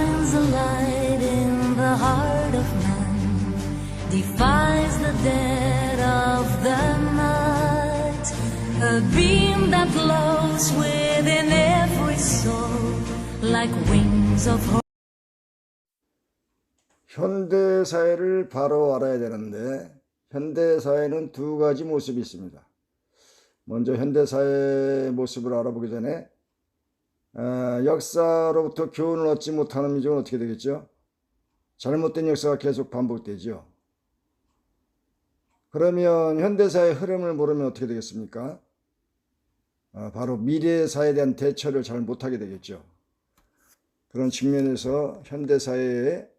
shines a light in the heart of man, defies the dead of the night, a beam that glows within every soul like wings of hope. 현대사회를 바로 알아야 되는데 현대사회는 두 가지 모습이 있습니다. 먼저 현대사회의 모습을 알아보기 전에 역사로부터 교훈을 얻지 못하는 민족은 어떻게 되겠죠? 잘못된 역사가 계속 반복되죠. 그러면 현대사회의 흐름을 모르면 어떻게 되겠습니까? 바로 미래사회에 대한 대처를 잘 못하게 되겠죠. 그런 측면에서 현대사회의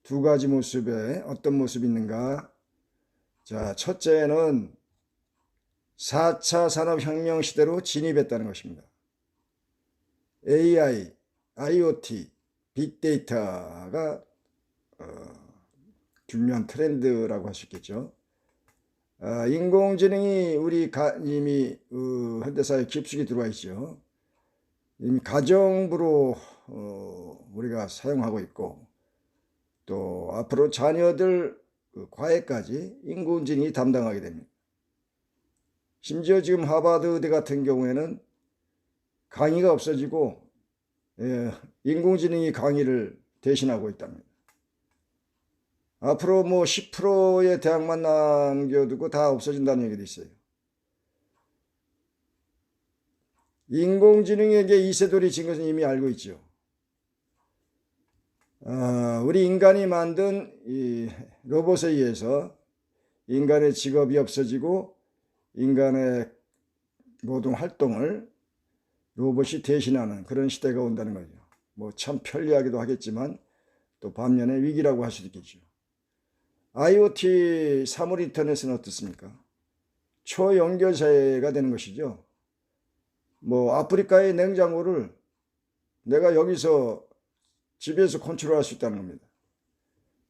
두 가지 모습에 어떤 모습이 있는가? 자, 첫째는 4차 산업혁명 시대로 진입했다는 것입니다. AI, IoT, 빅데이터가 중요한 트렌드라고 할 수 있겠죠. 인공지능이 이미 현대사회에 깊숙이 들어와 있죠. 이미 가정부로 우리가 사용하고 있고, 또 앞으로 자녀들 과외까지 인공지능이 담당하게 됩니다. 심지어 지금 하버드 의대 같은 경우에는 강의가 없어지고 인공지능이 강의를 대신하고 있답니다. 앞으로 뭐 10%의 대학만 남겨두고 다 없어진다는 얘기도 있어요. 인공지능에게 이세돌이 진 것은 이미 알고 있죠. 우리 인간이 만든 이 로봇에 의해서 인간의 직업이 없어지고 인간의 모든 활동을 로봇이 대신하는 그런 시대가 온다는 거죠. 뭐 참 편리하기도 하겠지만 또 반면에 위기라고 할 수도 있겠죠. IoT 사물 인터넷은 어떻습니까? 초연결사회가 되는 것이죠. 뭐 아프리카의 냉장고를 내가 여기서 집에서 컨트롤할 수 있다는 겁니다.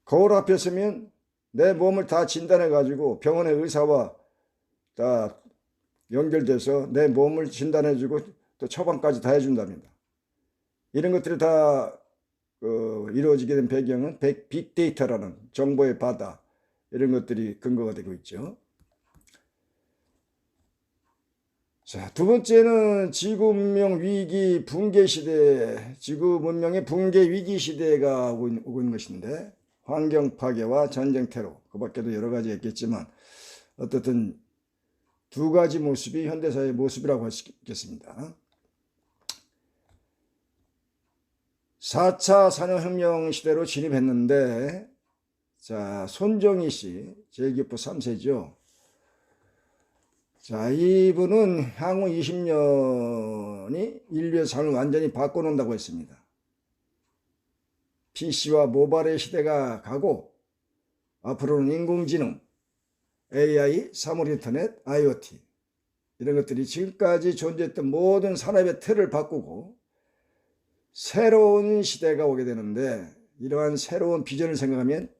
거울 앞에 서면 내 몸을 다 진단해 가지고 병원의 의사와 다 연결돼서 내 몸을 진단해 주고 또 처방까지 다 해준답니다. 이런 것들이 다 이루어지게 된 배경은 빅데이터라는 정보의 바다, 이런 것들이 근거가 되고 있죠. 자, 두 번째는 지구 문명 위기 붕괴 시대, 지구 문명의 붕괴 위기 시대가 오고 있는 것인데, 환경 파괴와 전쟁 테러, 그 밖에도 여러 가지 있겠지만 어떻든 두 가지 모습이 현대사회의 모습이라고 할 수 있겠습니다. 4차 산업혁명 시대로 진입했는데, 자, 손정희 씨, 제일교포 3세죠. 자, 이분은 향후 20년이 인류의 삶을 완전히 바꿔놓는다고 했습니다. PC와 모바일의 시대가 가고 앞으로는 인공지능, AI, 사물인터넷, IoT 이런 것들이 지금까지 존재했던 모든 산업의 틀을 바꾸고 새로운 시대가 오게 되는데, 이러한 새로운 비전을 생각하면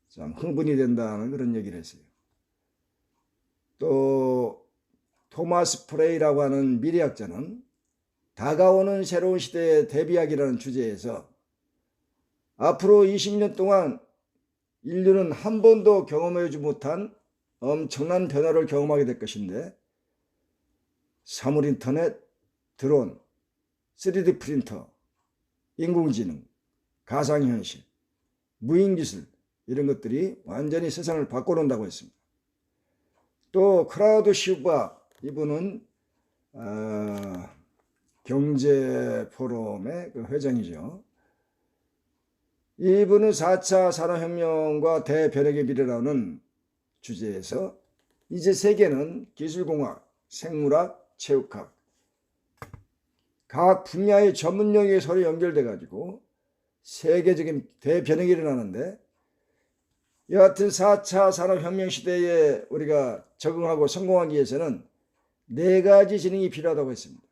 참 흥분이 된다는 그런 얘기를 했어요. 또 토마스 프레이라고 하는 미래학자는 다가오는 새로운 시대에 대비하기라는 주제에서 앞으로 20년 동안 인류는 한 번도 경험하지 못한 엄청난 변화를 경험하게 될 것인데, 사물인터넷, 드론, 3D 프린터, 인공지능, 가상현실, 무인기술 이런 것들이 완전히 세상을 바꿔놓는다고 했습니다. 또 크라우드 슈바, 이분은 경제 포럼의 회장이죠. 이분은 4차 산업혁명과 대변혁의 미래라는 주제에서 이제 세계는 기술공학, 생물학, 체육학 각 분야의 전문 영역이 서로 연결돼 가지고 세계적인 대변혁이 일어나는데, 여하튼 4차 산업혁명 시대에 우리가 적응하고 성공하기 위해서는 네 가지 지능이 필요하다고 했습니다.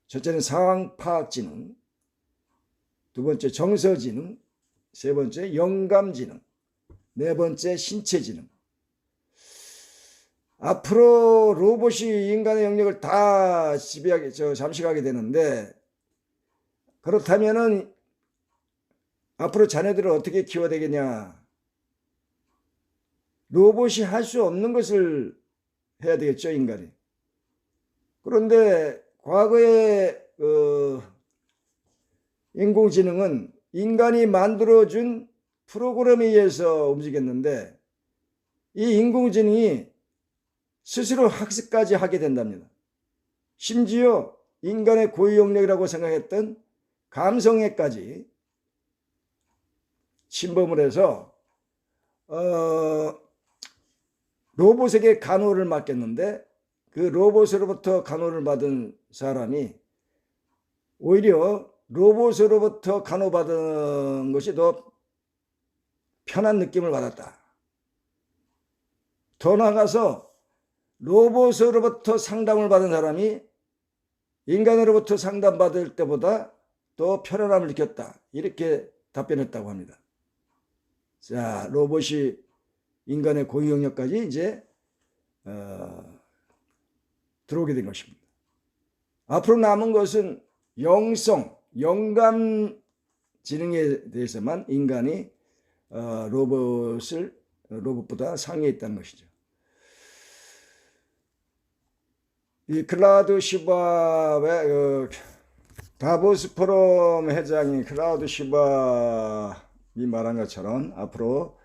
첫째는 상황파악지능, 두 번째 정서지능, 세 번째 영감지능, 네 번째 신체지능. 앞으로 로봇이 인간의 영역을 다 잠식하게 되는데, 그렇다면은 앞으로 자녀들을 어떻게 키워야 되겠냐? 로봇이 할 수 없는 것을 해야 되겠죠, 인간이. 그런데 과거에 인공지능은 인간이 만들어준 프로그램에 의해서 움직였는데 이 인공지능이 스스로 학습까지 하게 된답니다. 심지어 인간의 고유 영역이라고 생각했던 감성에까지 침범을 해서 로봇에게 간호를 맡겼는데 그 로봇으로부터 간호를 받은 사람이 오히려 로봇으로부터 간호받은 것이 더 편한 느낌을 받았다. 더 나아가서 로봇으로부터 상담을 받은 사람이 인간으로부터 상담받을 때보다 더 편안함을 느꼈다. 이렇게 답변했다고 합니다. 자, 로봇이 인간의 고유 영역까지 이제 들어오게 된 것입니다. 앞으로 남은 것은 영성, 영감 지능에 대해서만 인간이 로봇보다 상위에 있다는 것이죠. 이 클라우드 시바의 다보스 포럼 회장인 클라우드 시바이 말한 것처럼 앞으로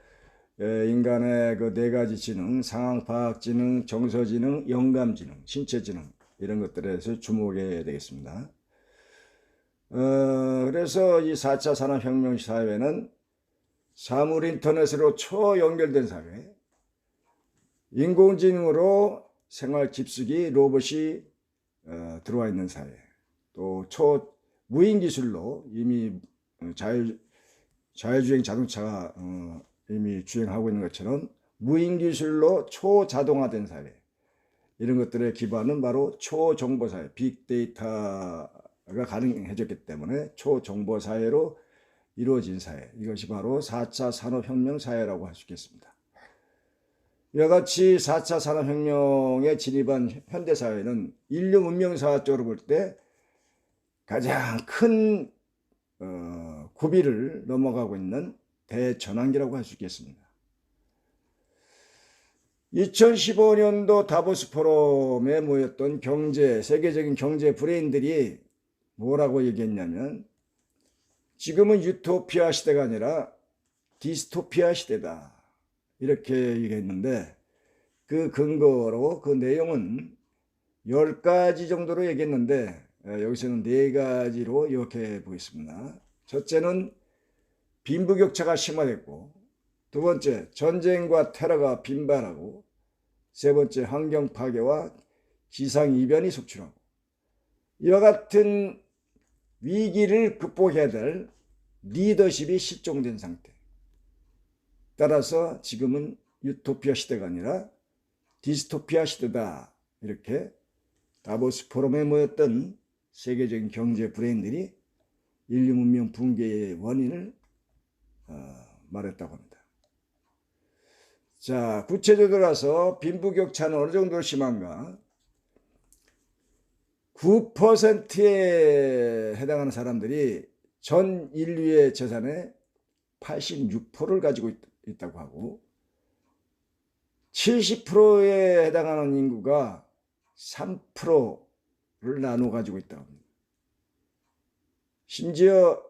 인간의 그 네 가지 지능, 상황 파악 지능, 정서 지능, 영감 지능, 신체 지능 이런 것들에 대해서 주목해야 되겠습니다. 그래서 이 4차 산업혁명 사회는 사물 인터넷으로 초연결된 사회, 인공지능으로 생활 깊숙이 로봇이 들어와 있는 사회, 또 무인 기술로 이미 자율주행 자동차가 이미 주행하고 있는 것처럼 무인 기술로 초자동화된 사회, 이런 것들의 기반은 바로 초정보사회, 빅데이터가 가능해졌기 때문에 초정보사회로 이루어진 사회, 이것이 바로 4차 산업혁명 사회라고 할 수 있겠습니다. 이와 같이 4차 산업혁명에 진입한 현대사회는 인류 문명사와 쪽으로 볼 때 가장 큰 고비를 넘어가고 있는 대전환기라고 할 수 있겠습니다. 2015년도 다보스 포럼에 모였던 세계적인 경제 브레인들이 뭐라고 얘기했냐면 지금은 유토피아 시대가 아니라 디스토피아 시대다. 이렇게 얘기했는데 그 근거로 그 내용은 10가지 정도로 얘기했는데 여기서는 4가지로 요약해 보겠습니다. 첫째는 빈부격차가 심화됐고, 두 번째 전쟁과 테러가 빈발하고, 세 번째 환경 파괴와 기상이변이 속출하고, 이와 같은 위기를 극복해야 될 리더십이 실종된 상태. 따라서 지금은 유토피아 시대가 아니라 디스토피아 시대다. 이렇게 다보스 포럼에 모였던 세계적인 경제 브레인들이 인류 문명 붕괴의 원인을 말했다고 합니다. 자, 구체적으로 들어가서 빈부격차는 어느 정도로 심한가? 9%에 해당하는 사람들이 전 인류의 재산의 86%를 가지고 있다고 하고, 70%에 해당하는 인구가 3%를 나눠 가지고 있다고 합니다. 심지어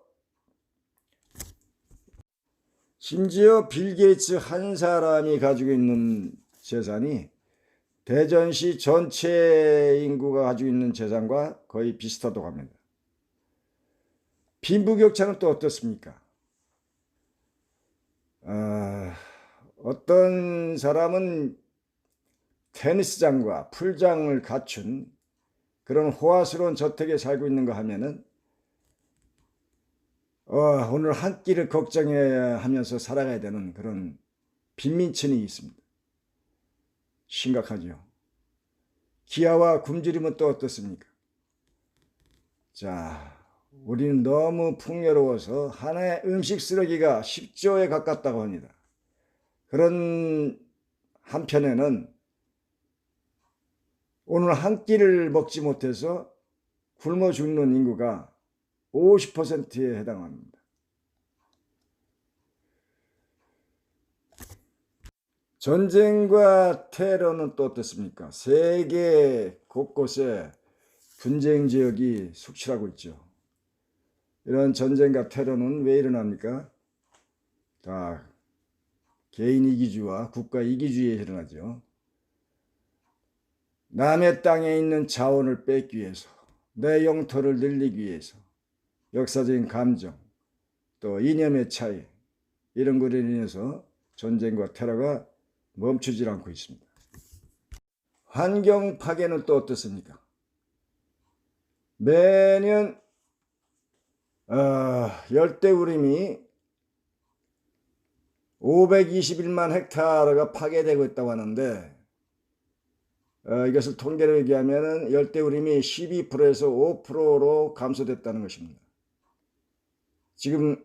빌 게이츠 한 사람이 가지고 있는 재산이 대전시 전체 인구가 가지고 있는 재산과 거의 비슷하다고 합니다. 빈부격차는 또 어떻습니까? 어떤 사람은 테니스장과 풀장을 갖춘 그런 호화스러운 저택에 살고 있는가 하면은 오늘 한 끼를 걱정해 하면서 살아가야 되는 그런 빈민층이 있습니다. 심각하죠. 기아와 굶주림은 또 어떻습니까? 자, 우리는 너무 풍요로워서 하나의 음식 쓰레기가 10조에 가깝다고 합니다. 그런 한편에는 오늘 한 끼를 먹지 못해서 굶어 죽는 인구가 50%에 해당합니다. 전쟁과 테러는 또 어떻습니까? 세계 곳곳에 분쟁 지역이 속출하고 있죠. 이런 전쟁과 테러는 왜 일어납니까? 다 개인 이기주의와 국가 이기주의에 일어나죠. 남의 땅에 있는 자원을 뺏기 위해서, 내 영토를 늘리기 위해서, 역사적인 감정, 또 이념의 차이, 이런 것으로 인해서 전쟁과 테러가 멈추질 않고 있습니다. 환경 파괴는 또 어떻습니까? 매년 열대우림이 521만 헥타르가 파괴되고 있다고 하는데, 이것을 통계로 얘기하면 열대우림이 12%에서 5%로 감소됐다는 것입니다. 지금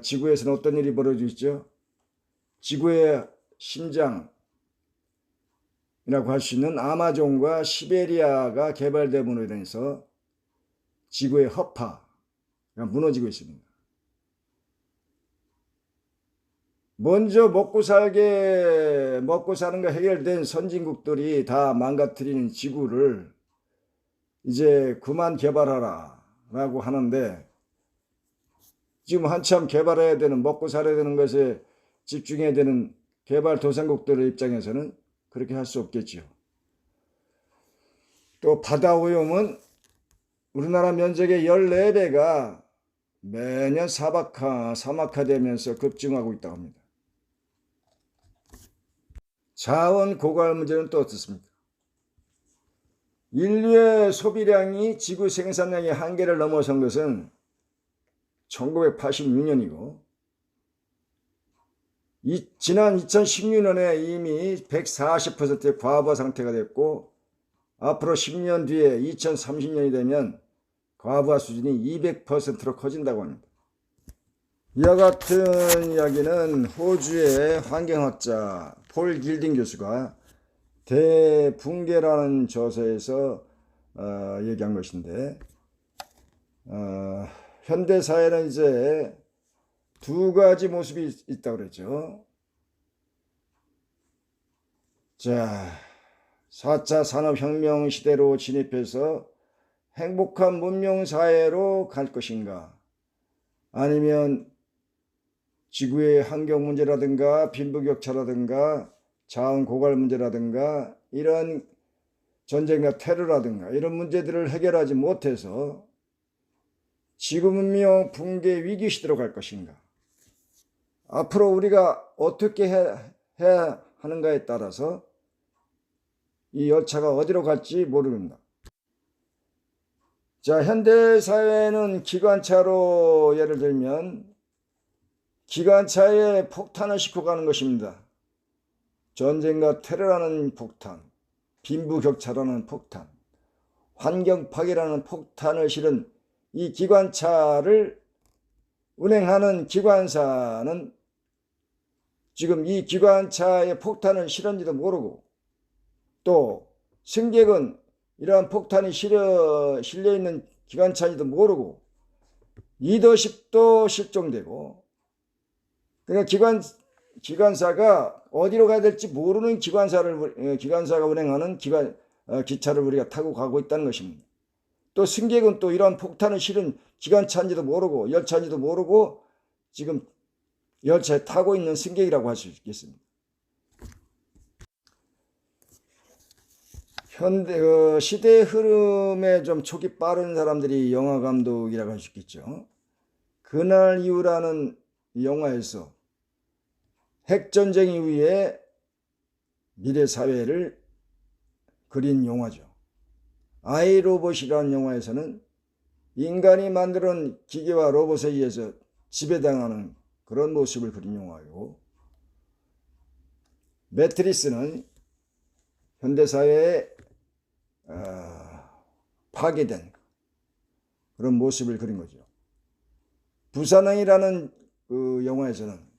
지구에서는 어떤 일이 벌어지고 있죠? 지구의 심장이라고 할 수 있는 아마존과 시베리아가 개발됨으로 인해서 지구의 허파가 무너지고 있습니다. 먼저 먹고 사는 거 해결된 선진국들이 다 망가뜨리는 지구를 이제 그만 개발하라 라고 하는데, 지금 한참 개발해야 되는, 먹고 살아야 되는 것에 집중해야 되는 개발도상국들의 입장에서는 그렇게 할 수 없겠지요. 또 바다 오염은 우리나라 면적의 14배가 매년 사막화되면서 급증하고 있다고 합니다. 자원 고갈 문제는 또 어떻습니까? 인류의 소비량이 지구 생산량의 한계를 넘어선 것은 1986년이고, 지난 2016년에 이미 140%의 과부하 상태가 됐고, 앞으로 10년 뒤에 2030년이 되면 과부하 수준이 200%로 커진다고 합니다. 이와 같은 이야기는 호주의 환경학자 폴 길딩 교수가 대붕괴라는 저서에서 얘기한 것인데, 현대사회는 이제 두 가지 모습이 있다고 그랬죠. 자, 4차 산업혁명 시대로 진입해서 행복한 문명사회로 갈 것인가, 아니면 지구의 환경 문제라든가 빈부격차라든가 자원 고갈 문제라든가 이런 전쟁과 테러라든가 이런 문제들을 해결하지 못해서 지구 문명 붕괴 위기 시대로 갈 것인가, 앞으로 우리가 어떻게 해야 하는가에 따라서 이 열차가 어디로 갈지 모릅니다. 자, 현대사회는 기관차로 예를 들면 기관차에 폭탄을 싣고 가는 것입니다. 전쟁과 테러라는 폭탄, 빈부격차라는 폭탄, 환경 파괴라는 폭탄을 실은 이 기관차를 운행하는 기관사는 지금 이 기관차에 폭탄을 실은지도 모르고, 또 승객은 이러한 폭탄이 실려있는 기관차인지도 모르고 리더십도 실종되고, 그러니까 기관사가 어디로 가야 될지 모르는 기관사가 운행하는 기차를 우리가 타고 가고 있다는 것입니다. 또 승객은 또 이러한 폭탄을 실은 기관차인지도 모르고 열차인지도 모르고 지금 열차에 타고 있는 승객이라고 할 수 있겠습니다. 시대 흐름에 좀 촉이 빠른 사람들이 영화 감독이라고 할 수 있겠죠. 그날 이후라는 영화에서 핵전쟁 이후에 미래 사회를 그린 영화죠. 아이로봇이라는 영화에서는 인간이 만드는 기계와 로봇에 의해서 지배당하는 그런 모습을 그린 영화이고, 매트리스는 현대사회에 파괴된 그런 모습을 그린 거죠. 부산행이라는 그 영화에서는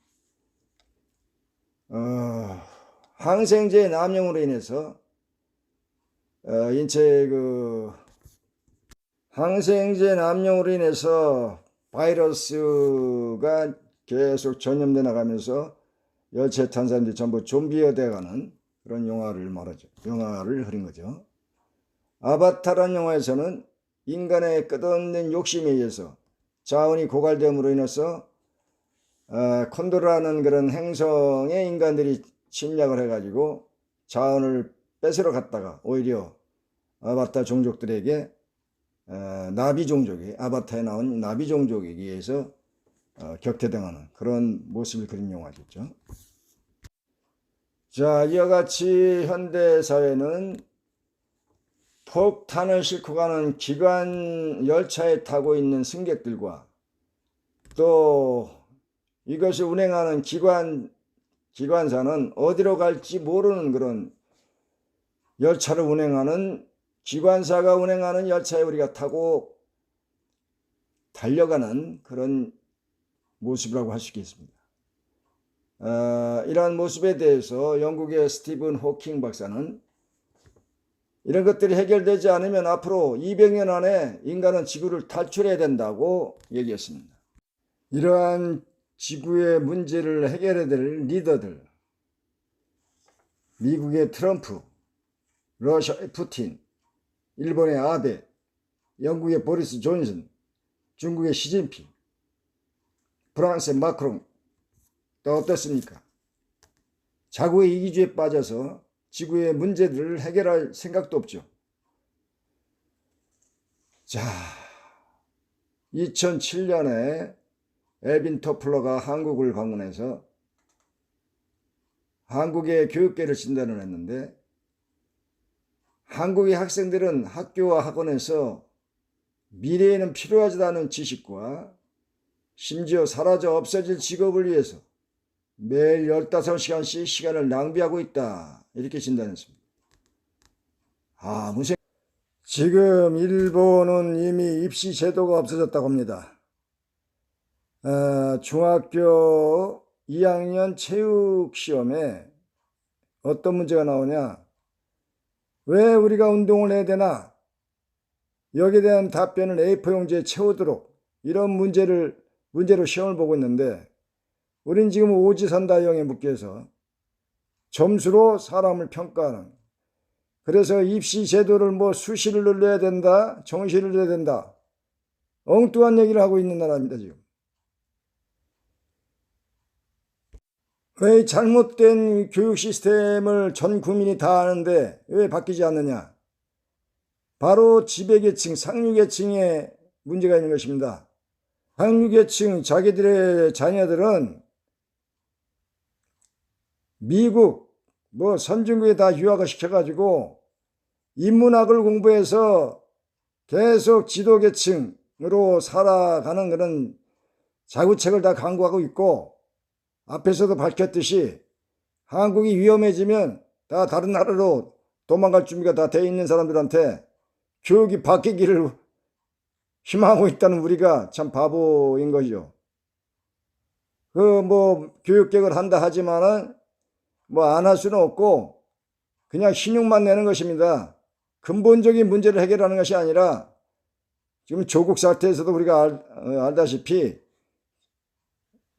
항생제 남용으로 인해서 인체에 항생제 남용으로 인해서 바이러스가 계속 전염돼 나가면서 열체에 탄 사람들이 전부 좀비가 돼가는 그런 영화를 말하죠. 영화를 흐린 거죠. 아바타라는 영화에서는 인간의 끝없는 욕심에 의해서 자원이 고갈됨으로 인해서 콘도라는 그런 행성에 인간들이 침략을 해가지고 자원을 뺏으러 갔다가 오히려 아바타 종족들에게 나비 종족이 아바타에 나온 나비 종족에 의해서 격퇴당하는 그런 모습을 그린 영화겠죠. 자, 이와 같이 현대 사회는 폭탄을 싣고 가는 기관 열차에 타고 있는 승객들과 또 이것을 운행하는 기관사는 어디로 갈지 모르는 그런 열차를 운행하는 기관사가 운행하는 열차에 우리가 타고 달려가는 그런 모습이라고 할 수 있겠습니다. 이러한 모습에 대해서 영국의 스티븐 호킹 박사는 이런 것들이 해결되지 않으면 앞으로 200년 안에 인간은 지구를 탈출해야 된다고 얘기했습니다. 이러한 지구의 문제를 해결해야 될 리더들, 미국의 트럼프, 러시아의 푸틴, 일본의 아베, 영국의 보리스 존슨, 중국의 시진핑, 프랑스의 마크롱, 또 어떻습니까? 자국의 이기주의에 빠져서 지구의 문제들을 해결할 생각도 없죠. 자, 2007년에 엘빈 토플러가 한국을 방문해서 한국의 교육계를 진단을 했는데 한국의 학생들은 학교와 학원에서 미래에는 필요하지도 않은 지식과 심지어 사라져 없어질 직업을 위해서 매일 15시간씩 시간을 낭비하고 있다. 이렇게 진단했습니다. 지금 일본은 이미 입시 제도가 없어졌다고 합니다. 중학교 2학년 체육시험에 어떤 문제가 나오냐? 왜 우리가 운동을 해야 되나? 여기에 대한 답변을 A4 용지에 채우도록 이런 문제로 시험을 보고 있는데 우린 지금 오지선다형에 묶여서 점수로 사람을 평가하는, 그래서 입시 제도를 수시를 늘려야 된다, 정시를 늘려야 된다, 엉뚱한 얘기를 하고 있는 나라입니다. 지금 왜 잘못된 교육 시스템을 전 국민이 다 아는데 왜 바뀌지 않느냐? 바로 지배계층, 상류계층에 문제가 있는 것입니다. 상류계층, 자기들의 자녀들은 미국, 선진국에 다 유학을 시켜가지고 인문학을 공부해서 계속 지도계층으로 살아가는 그런 자구책을 다 강구하고 있고, 앞에서도 밝혔듯이 한국이 위험해지면 다 다른 나라로 도망갈 준비가 다 돼 있는 사람들한테 교육이 바뀌기를 희망하고 있다는 우리가 참 바보인 거죠. 교육개혁을 한다 하지만은 안 할 수는 없고 그냥 신용만 내는 것입니다. 근본적인 문제를 해결하는 것이 아니라 지금 조국 사태에서도 우리가 알다시피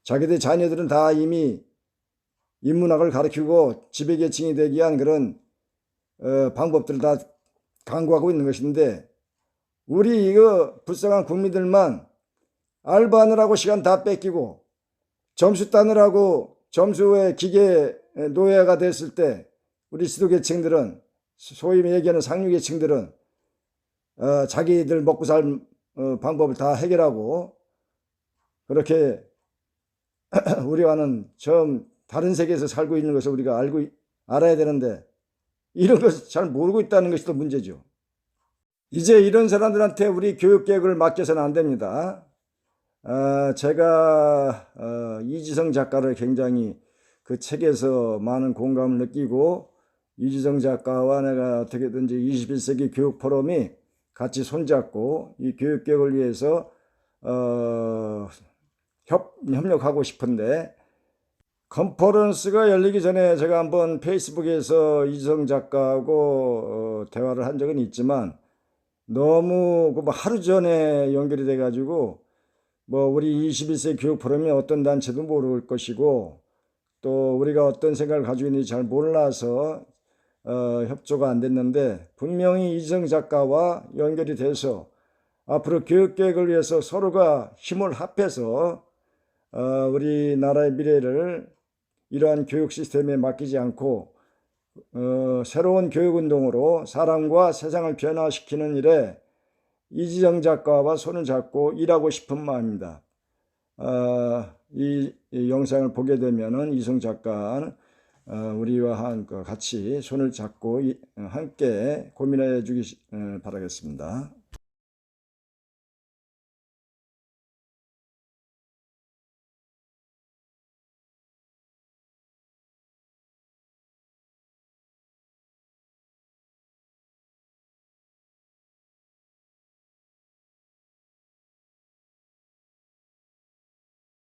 자기들 자녀들은 다 이미 인문학을 가르치고 지배계층이 되기 위한 그런 방법들을 다 강구하고 있는 것인데, 우리 이거 불쌍한 국민들만 알바하느라고 시간 다 뺏기고 점수 따느라고 점수의 기계 노예가 됐을 때 우리 지도계층들은, 소위 얘기하는 상류계층들은 자기들 먹고 살 방법을 다 해결하고 그렇게 우리와는 좀 다른 세계에서 살고 있는 것을 우리가 알아야 되는데 이런 것을 잘 모르고 있다는 것이 또 문제죠. 이제 이런 사람들한테 우리 교육개혁을 맡겨서는 안 됩니다. 제가 이지성 작가를 굉장히 그 책에서 많은 공감을 느끼고, 이지성 작가와 내가 어떻게든지 21세기 교육 포럼이 같이 손잡고 이 교육개혁을 위해서 협력하고 싶은데, 컨퍼런스가 열리기 전에 제가 한번 페이스북에서 이지성 작가하고 대화를 한 적은 있지만 너무 뭐 하루 전에 연결이 돼가지고 뭐 우리 21세 교육 포럼이 어떤 단체도 모를 것이고 또 우리가 어떤 생각을 가지고 있는지 잘 몰라서 협조가 안 됐는데 분명히 이정 작가와 연결이 돼서 앞으로 교육 계획을 위해서 서로가 힘을 합해서 우리나라의 미래를 이러한 교육 시스템에 맡기지 않고 새로운 교육운동으로 사람과 세상을 변화시키는 일에 이지정 작가와 손을 잡고 일하고 싶은 마음입니다. 이 영상을 보게 되면은 이성 작가는 우리와 같이 손을 잡고 함께 고민해 주기 바라겠습니다.